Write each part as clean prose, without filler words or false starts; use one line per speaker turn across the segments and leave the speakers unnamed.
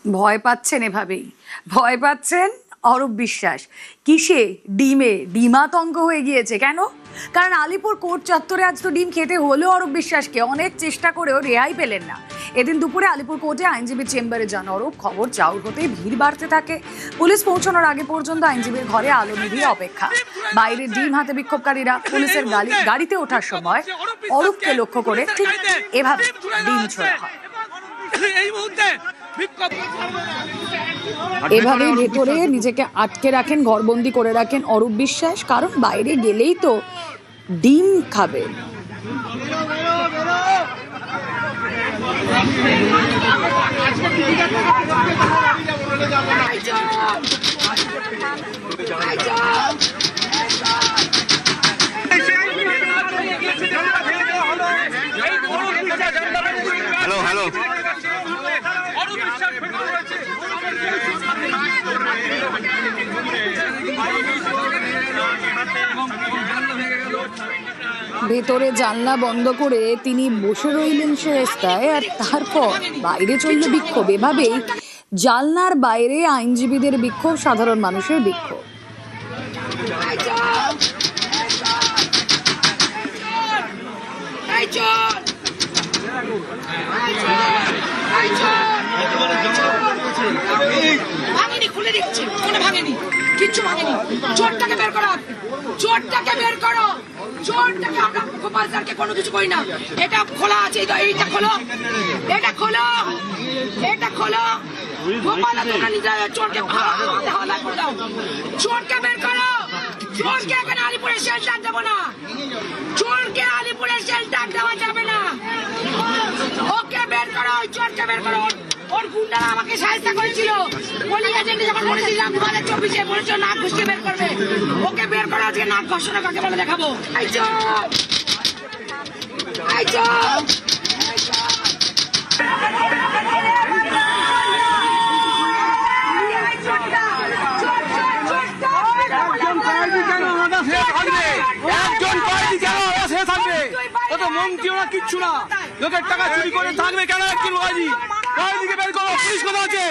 ভয় পাচ্ছেন এভাবেই, ভয় পাচ্ছেন অরূপ বিশ্বাস। কিসে? ডিমে ডিমাতঙ্ক হয়ে গিয়েছে। কেন? কারণ আলিপুর কোর্ট চত্বরে আজ তো ডিম খেতে হলো অরূপ বিশ্বাসকে। অনেক চেষ্টা করেও রেহাই পেলেন না। এদিন দুপুরে আলিপুর কোর্টে আইনজীবীর চেম্বারে যান অরূপ। খবর চাউর হতেই ভিড় বাড়তে থাকে। পুলিশ পৌঁছানোর আগে পর্যন্ত আইনজীবীর ঘরে আলো নিভিয়ে অপেক্ষা। বাইরে ডিম হাতে বিক্ষোভকারীরা। পুলিশের গাড়িতে ওঠার সময় অরূপকে লক্ষ্য করে ঠিক এভাবে ডিম ছোড়া হয়। এভাবেই ভেতরে নিজেকে আটকে রাখেন, ঘরবন্দি করে রাখেন অরূপ বিশ্বাস। কারণ বাইরে গেলেই তো ডিম খাবে।
হ্যালো হ্যালো
ভেতরে জানলা বন্ধ করে তিনি বসে রইলেন সেরেস্তায়। আর তারপর বাইরে চলল বিক্ষোভ। এভাবেই জানলার বাইরে আইনজীবীদের বিক্ষোভ, সাধারণ মানুষের বিক্ষোভ।
ভাঙেনি, খুলে দিচ্ছি, কোনো ভাঙেনি, কিচ্ছু ভাঙেনি। চোরটাকে বের করো, চোরটাকে বের করো, চোরটাকে। আমরা গোপাল স্যারকে কোনো কিছু করি না। এটা খোলা আছে, এইটা খোলো, এটা খোলো, এটা খোলো। গোপাল তোমরা নিজে চোরকে হাওলা করে দাও। চোরকে বের করো, চোরকে এখানে আলিপুরের শেল্টার দেবো না, চোরকে আলিপুরের শেল্টার দেওয়া যাবে না। ওকে বের করো, চোরকে বের করো। ওর গুন্ডারা আমাকে সাহায্য করেছিল, পুলিশ এজেন্ট যখন বলেছিলাম 2024-এ বলেছিল নাক ঘুষকে বের করবে। ওকে বের করো, আজকে নাক ঘষণা কাকে বলে দেখাবো। আইচো আইচো
কিচ্ছু না, লোকের টাকা চুরি করে থাকবে কেন? একজন কয়েদিকে বের করো। পুলিশ কোথাও আছে?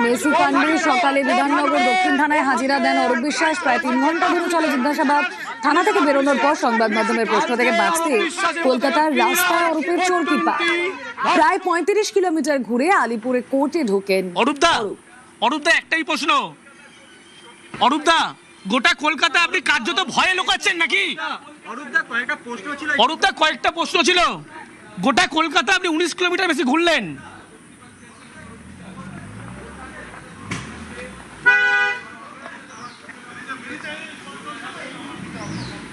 মেসু পান্ডে সকালে বিধাননগর দক্ষিণ থানায় হাজিরা দেন অরূপ বিশ্বাস। প্রায় 3 ঘন্টা ধরে চলে জিজ্ঞাসাবাদ। থানা থেকে বেরোনোর পর সংবাদ মাধ্যমের প্রশ্ন থেকে বাঁচতে কলকাতার রাস্তায় অরূপের চোরকি পা। প্রায় 35 কিলোমিটার ঘুরে আলিপুরে কোর্টে ঢোকেন
অরূপদা। অরূপদা, একটাই প্রশ্ন। অরূপদা, গোটা কলকাতা আপনি কার্যত ভয়ে লুকাচ্ছেন নাকি? অরূপদা, কয়েকটা প্রশ্ন ছিল। গোটা কলকাতা আপনি 19 কিলোমিটার বেশি ঘুরলেন।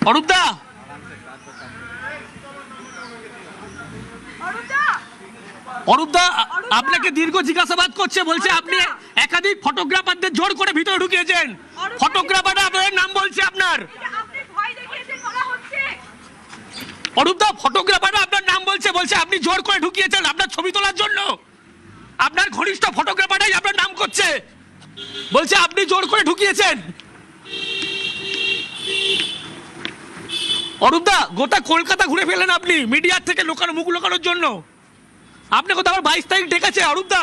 অরূপদা, অরূপদা আপনাকে দীর্ঘ জিজ্ঞাসাবাদ করছে, বলছে আপনি একাধিক ফটোগ্রাফারদের জোর করে ভিতরে ঢুকিয়েছেন। ফটোগ্রাফাররা আপনার নাম বলছে আপনার। অরূপদা, ফটোগ্রাফাররা আপনার নাম বলছে, বলছে আপনি জোর করে ঢুকিয়েছেন আপনার ছবি তোলার জন্য। আপনার ঘনিষ্ঠ ফটোগ্রাফাররাই আপনার নাম করছে, বলছে আপনি জোর করে ঢুকিয়েছেন। অরূপদা, গোটা কলকাতা ঘুরে ফেলেন আপনি মিডিয়ার থেকে লোকানো, মুখ লোকানোর জন্য। আপনাকে তো আবার 22 তারিখ ডেকেছে। অরূপদা,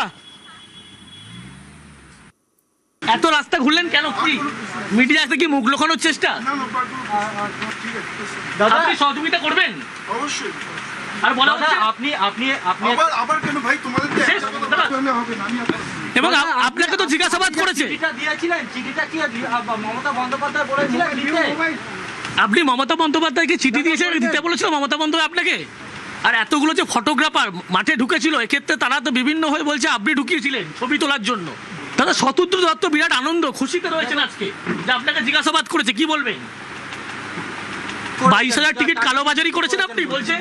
এত রাস্তা ঘুরলেন কেন? কি মিডিয়া থেকে মুখ লোকানোর চেষ্টা? আপনি সহযোগিতা করবেন
অবশ্যই।
আর বলা হচ্ছে আপনি
আবার কেন ভাই তোমাদের হবে না? আমি
এবং আপনাকে তো জিজ্ঞাসাবাদ করেছে।
চিঠিটা দিয়েছিলেন, চিঠিটা কি মমতা বন্দ্যোপাধ্যায় বলেছিলেন দিতে?
আপনি মমতা বন্দ্যোপাধ্যায়কে চিঠি দিয়েছেন, দিতে বলেছিল মমতা বন্দ্যোপাধ্যায় আপনাকে? আর এতগুলো যে ফটোগ্রাফার মাঠে ঢুকেছিল, এক্ষেত্রে তারা তো বিভিন্ন হয়ে বলছে আপনি ঢুকিয়েছিলেন ছবি তোলার জন্য। দাদা, শতদ্রু দত্ত বিরাট আনন্দ খুশিতে রয়েছেন আজকে যে আপনাকে জিজ্ঞাসাবাদ করেছে, কি বলবেন? 22,000 টিকিট কালোবাজারি করেছেন আপনি বলছে।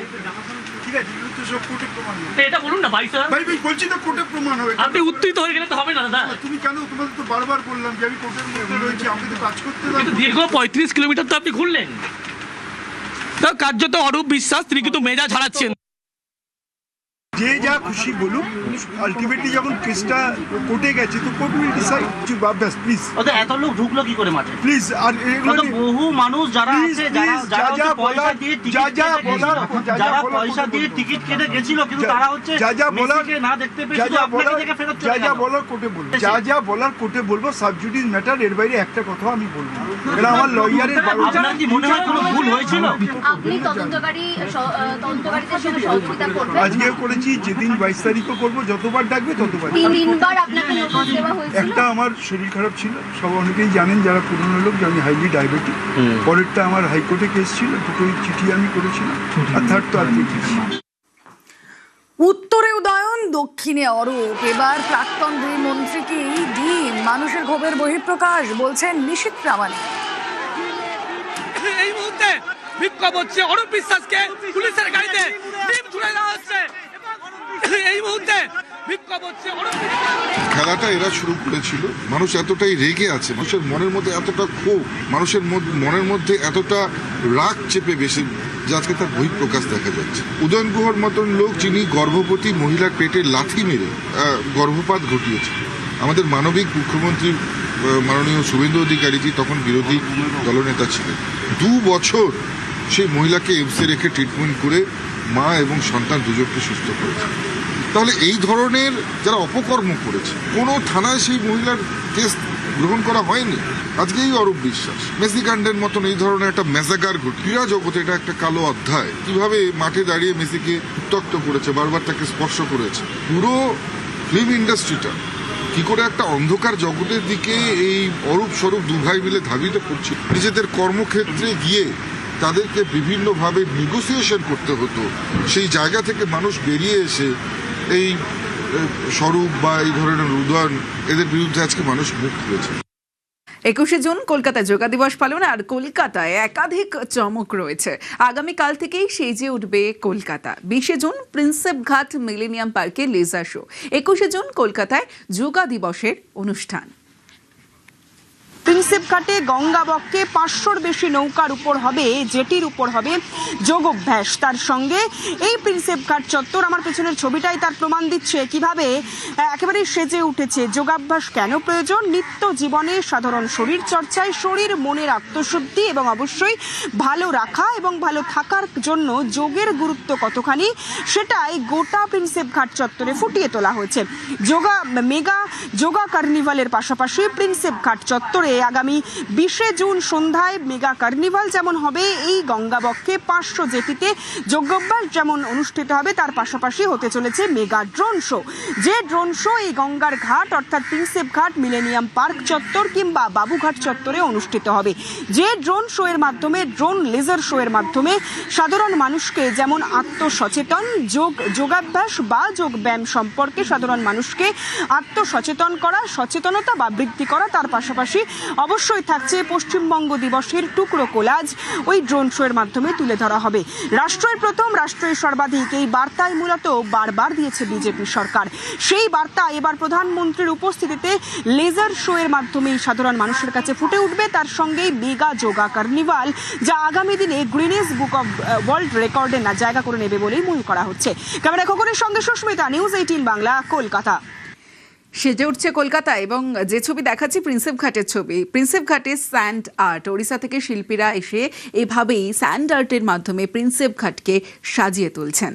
ঠিক আছে, সব কোর্টে প্রমাণ হবে।
এটা বলুন না, 22,000।
ভাই বলছি তো কোর্টে প্রমাণ হবে।
আপনি উত্তেজিত হয়ে গেলে তো হবে না দাদা।
তুমি কেন? তোমাদের তো বারবার বললাম যে আমি কোর্টের মধ্যে রয়েছি, আমাকে তো কাজ করতে দাও।
দীর্ঘ 35 কিলোমিটার তো আপনি ঘুরলেন। কার্যত অরূপ বিশ্বাস তিনি কিন্তু মেজাজ হারাচ্ছেন।
যে যা খুশি বলুক, আলটিমেটলি যখন কেসটা কোর্টে গেছে তো কোর্ট উইল ডিসাইড। ব্যাস প্লিজ,
ওদের এত লোক ঢুকলো কি করে মাঠে?
প্লিজ। আর এগুলো
কত বহু মানুষ যারা আছে, যারা হচ্ছে পয়সা দিয়ে টিকিট পয়সা দিয়ে টিকিট কেটে গেছিল, কিন্তু তারা হচ্ছে মেসিকে না দেখতে পেয়ে শুধু আপনাকে দেখে ফেরত চলে গেল।
যা বলার কোর্টে বলবো, যা বলার কোর্টে বলবো। সাবজুডিস ম্যাটার, এর বাইরে একটা কথা আমি বলবো না। এটা আমার লয়ারের।
আপনার কি মনে হয় কোনো ভুল হয়েছিল?
আপনি তদন্তকারীদের সঙ্গে সহযোগিতা করবেন?
আজকেও করেছি, যেদিন 22 তারিখও করবো, যতবার ডাকবে ততবার।
তিনবার আপনাকে নোটিশ দেওয়া হয়েছিল?
একটা আমার শরীর খারাপ ছিল, সব অনেকেই জানেন যারা পুরনো লোক, যে আমি হাইলি ডায়াবেটিক। পরেরটা আমার হাইকোর্টে কেস ছিল, দুটোই চিঠি আমি করেছিলাম। আর থার্ড তো আর পেয়েছি।
উত্তরে উদয়ন, দক্ষিণে অরূপ। এবার প্রাক্তন গৃহমন্ত্রীকেই ডিম, মানুষের ক্ষোভের বহিঃপ্রকাশ, বলছেন নিশীথ প্রামাণিক।
এই মুহূর্তে বিক্ষোভ হচ্ছে, অরূপ বিশ্বাসকে পুলিশের গাড়িতে ডিম ছুড়ে দেওয়া হচ্ছে। এই মুহূর্তে বিক্ষোভ হচ্ছে, অরূপ
খেলাটা এরা শুরু করেছিল। মানুষ এতটাই রেগে আছে, মানুষের মনের মধ্যে এতটা ক্ষোভ, মানুষের মনের মধ্যে এতটা রাগ চেপে বেশি, যে আজকে তার বহিঃপ্রকাশ দেখা যাচ্ছে। উদয়ন গুহর মতন লোক, যিনি গর্ভবতী মহিলার পেটে লাথি মেরে গর্ভপাত ঘটিয়েছে। আমাদের মানবিক মুখ্যমন্ত্রী মাননীয় শুভেন্দু অধিকারীজি তখন বিরোধী দলনেতা ছিলেন। 2 বছর সেই মহিলাকে এমসে রেখে ট্রিটমেন্ট করে মা এবং সন্তান দুজনকে সুস্থ করেছে। তাহলে এই ধরনের যারা অপকর্ম করেছে, কোনো থানায় সেই মহিলার কেস গ্রহণ করা হয়নি। আজকে এই অরূপ বিশ্বাস মেসিকাণ্ডের মতন এই ধরনের একটা মেজাগার ক্রীড়া জগতে এটা একটা কালো অধ্যায়। কিভাবে মাঠে দাঁড়িয়ে মেসিকে উত্ত্যক্ত করেছে, বারবার তাকে স্পর্শ করেছে। পুরো ফিল্ম ইন্ডাস্ট্রিটা কি করে একটা অন্ধকার জগতের দিকে এই অরূপ স্বরূপ 2 ভাই মিলে ধাবিত করছে। নিজেদের কর্মক্ষেত্রে গিয়ে তাদেরকে বিভিন্নভাবে নেগোসিয়েশন করতে হতো, সেই জায়গা থেকে মানুষ বেরিয়ে এসে এই স্বরূপ বা এই ধরনের উদয়ন, এদের বিরুদ্ধে আজকে মানুষ মুখ খুলেছে।
21শে জুন কলকাতায় যোগা দিবস পালন, আর কলকাতায় একাধিক চমক রয়েছে। আগামীকাল থেকেই সেজে উঠবে কলকাতা। 20শে জুন প্রিন্সেপ ঘাট মিলেনিয়াম পার্কে লেজার শো। 21শে জুন কলকাতায় যোগা দিবসের অনুষ্ঠান।
প্রিন্সেপ ঘাটে গঙ্গা বক্ষে 500-র বেশি নৌকার উপর হবে, জেটির উপর হবে যোগাভ্যাস। তার সঙ্গে এই প্রিন্সেপ ঘাট চত্বর, আমার পেছনের ছবিটাই তার প্রমাণ দিচ্ছে কিভাবে একেবারে সেজে উঠেছে। যোগাভ্যাস কেন প্রয়োজন? নিত্য জীবনে সাধারণ শরীর চর্চায় শরীর মনের আত্মশুদ্ধি এবং অবশ্যই ভালো রাখা এবং ভালো থাকার জন্য যোগের গুরুত্ব কতখানি, সেটাই গোটা প্রিন্সেপ ঘাট চত্বরে ফুটিয়ে তোলা হয়েছে। মেগা যোগা কার্নিভালের পাশাপাশি প্রিন্সেপ ঘাট চত্বরে আগামী 20শে জুন সন্ধ্যায় মেগা কার্নিভাল যেমন হবে, এই গঙ্গাবক্ষে 500 জেটিতে যোগাভ্যাস যেমন অনুষ্ঠিত হবে, তার পাশাপাশি হতে চলেছে মেগা ড্রোন শো। যে ড্রোন শো এই গঙ্গার ঘাট অর্থাৎ প্রিন্সেপ ঘাট, মিলেনিয়াম পার্ক চত্বর কিংবা বাবুঘাট চত্বরে অনুষ্ঠিত হবে। যে ড্রোন শো এর মাধ্যমে, ড্রোন লেজার শো এর মাধ্যমে সাধারণ মানুষকে যেমন আত্মসচেতন, যোগাভ্যাস বা যোগব্যায়াম সম্পর্কে সাধারণ মানুষকে আত্মসচেতন করা, সচেতনতা বা বৃদ্ধি করা, তার পাশাপাশি অবশ্যই থাকছে পশ্চিমবঙ্গ দিবসের টুকরো কোলাজ ওই ড্রোন শো এর মাধ্যমে তুলে ধরা হবে। রাষ্ট্রের প্রথম, রাষ্ট্রের সর্বাধিক, এই বার্তায় মূলত বারবার দিয়েছে বিজেপি সরকার। সেই বার্তা এবার প্রধানমন্ত্রীর উপস্থিতিতে লেজার শো এর মাধ্যমে সাধারণ মানুষের কাছে ফুটে উঠবে। তার সঙ্গেই মেগা যোগা কার্নিভাল, যা আগামী দিনে গ্রিনিস বুক অব ওয়ার্ল্ড রেকর্ডে না জায়গা করে নেবে বলেই মনে করা হচ্ছে। ক্যামেরা খবরের সঙ্গে সুস্মিতা, নিউজ 18 বাংলা, কলকাতা।
সেজে উঠছে কলকাতা, এবং যে ছবি দেখাচ্ছি প্রিন্সেপ ঘাটের ছবি। প্রিন্সেপ ঘাটে স্যান্ড আর্ট, ওড়িশা থেকে শিল্পীরা এসে এভাবেই স্যান্ড আর্টের মাধ্যমে প্রিন্সেপ ঘাটকে সাজিয়ে তুলছেন।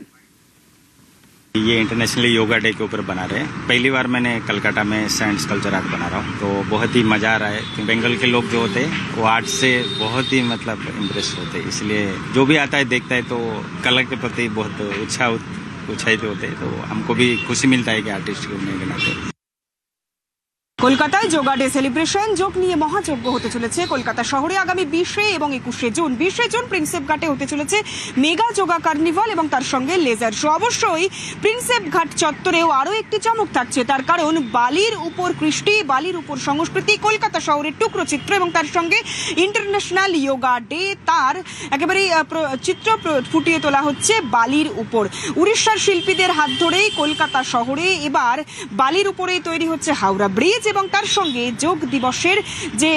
ये इंटरनेशनली योगा डे के ऊपर बना रहे हैं। पहली बार मैंने कलकत्ता में सैंड स्कल्पचर आर्ट बना रहा हूँ, तो बहुत ही मज़ा आ रहा है। बंगाल के लोग जो होते हैं वो आर्ट से बहुत ही मतलब इम्प्रेस होते हैं, इसलिए जो भी आता है देखता है तो कला के प्रति बहुत उत्साहित होते हैं। तो हमको भी खुशी मिलता है कि आर्टिस्ट को नहीं बनाते।
কলকাতায় যোগা ডে সেলিব্রেশন, যোগ নিয়ে মহাযজ্ঞ হতে চলেছে কলকাতা শহরে আগামী 20শে এবং 21শে জুন। 20শে জুন প্রিন্সেপ ঘাটে হতে চলেছে মেগা যোগা কার্নিভাল এবং তার সঙ্গে লেজার শো। অবশ্যই প্রিন্সেপ ঘাট চত্বরেও আরও একটি চমক থাকছে, তার কারণ বালির উপর কৃষ্টি, বালির উপর সংস্কৃতি, কলকাতা শহরের টুকরো চিত্র এবং তার সঙ্গে ইন্টারন্যাশনাল যোগা ডে, তার একেবারে চিত্র ফুটিয়ে তোলা হচ্ছে বালির উপর। উড়িষ্যার শিল্পীদের হাত ধরেই কলকাতা শহরে এবার বালির উপরেই তৈরি হচ্ছে হাওড়া ব্রিজ এবং এবং তার সঙ্গে যোগ দিবসের যে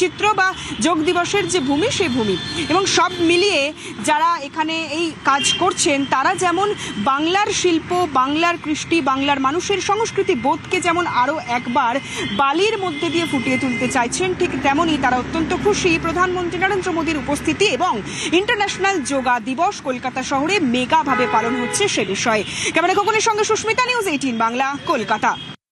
চিত্র বা যোগ দিবসের যে ভূমি সেই ভূমি, এবং সব মিলিয়ে যারা এখানে এই কাজ করছেন তারা যেমন বাংলার শিল্প, বাংলার কৃষ্টি, বাংলার মানুষের সংস্কৃতি বোধকে যেমন আরও একবার বালির মধ্যে দিয়ে ফুটিয়ে তুলতে চাইছেন, ঠিক তেমনই তারা অত্যন্ত খুশি প্রধানমন্ত্রী নরেন্দ্র মোদীর উপস্থিতি এবং ইন্টারন্যাশনাল যোগা দিবস কলকাতা শহরে মেগাভাবে পালন হচ্ছে সে বিষয়ে। ক্যামেরা খোকনের সঙ্গে সুস্মিতা, নিউজ 18 বাংলা, কলকাতা।